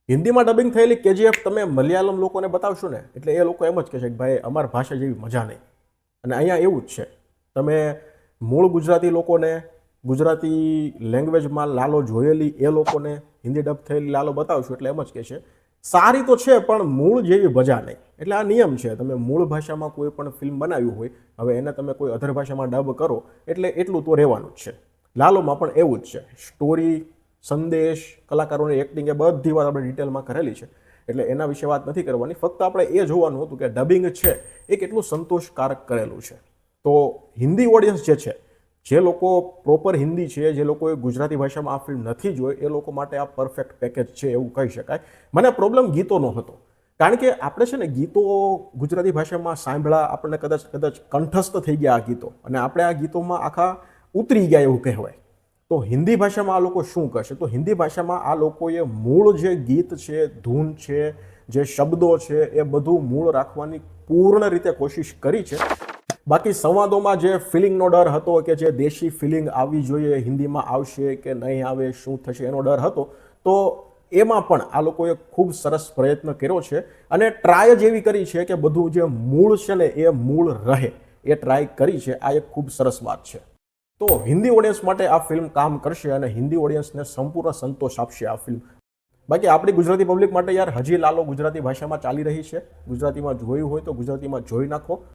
હિન્દીમાં ડબિંગ થયેલી કેજીએફ તમે મલયાલમ લોકોને બતાવશો ને એટલે એ લોકો એમ જ કહેશે કે ભાઈ અમારી ભાષા જેવી મજા નહીં. અને અહીંયા એવું જ છે. તમે મૂળ ગુજરાતી લોકોને ગુજરાતી લેંગ્વેજમાં લાલો જોયેલી એ લોકોને હિન્દી ડબ થયેલી લાલો બતાવશો એટલે એમ જ કહેશે સારી તો છે પણ મૂળ જેવી મજા નહીં. એટલે આ નિયમ છે, તમે મૂળ ભાષામાં કોઈ પણ ફિલ્મ બનાવ્યું હોય, હવે એને તમે કોઈ અધર ભાષામાં ડબ કરો એટલે એટલું તો રહેવાનું જ છે. લાલોમાં પણ એવું જ છે. સ્ટોરી, સંદેશ, કલાકારોની એક્ટિંગ એ બધી વાત આપણે ડિટેલમાં કરેલી છે એટલે એના વિશે વાત નથી કરવાની. ફક્ત આપણે એ જોવાનું હતું કે ડબિંગ છે એ કેટલું સંતોષકારક કરેલું છે. તો હિન્દી ઓડિયન્સ જે છે, જે લોકો પ્રોપર હિન્દી છે, જે લોકોએ ગુજરાતી ભાષામાં આ ફિલ્મ નથી જોઈ, એ લોકો માટે આ પરફેક્ટ પેકેજ છે એવું કહી શકાય. મને પ્રોબ્લેમ ગીતોનો હતો, કારણ કે આપણે છે ને ગીતો ગુજરાતી ભાષામાં સાંભળ્યા, આપણને કદાચ કંઠસ્થ થઈ ગયા આ ગીતો, અને આપણે આ ગીતોમાં આખા ઉતરી ગયા એવું કહેવાય. તો હિન્દી ભાષામાં આ લોકો શું કરશે? તો હિન્દી ભાષામાં આ લોકોએ મૂળ જે ગીત છે, ધૂન છે, જે શબ્દો છે, એ બધું મૂળ રાખવાની પૂર્ણ રીતે કોશિશ કરી છે. બાકી સંવાદોમાં જે ફિલિંગનો ડર હતો કે જે દેશી ફિલિંગ આવવી જોઈએ, હિન્દીમાં આવશે કે નહીં આવે, શું થશે એનો ડર હતો, તો એમાં પણ આ લોકોએ ખૂબ સરસ પ્રયત્ન કર્યો છે અને ટ્રાય જ એવી કરી છે કે બધું જે મૂળ છે ને એ મૂળ રહે, એ ટ્રાય કરી છે. આ એક ખૂબ સરસ વાત છે. તો હિન્દી ઓડિયન્સ માટે આ ફિલ્મ કામ કરશે અને હિન્દી ઓડિયન્સને સંપૂર્ણ સંતોષ આપશે આ ફિલ્મ. બાકી આપણી ગુજરાતી પબ્લિક માટે યાર હજી લાલો ગુજરાતી ભાષામાં ચાલી રહી છે. ગુજરાતીમાં જોયું હોય તો ગુજરાતીમાં જોઈ નાખો.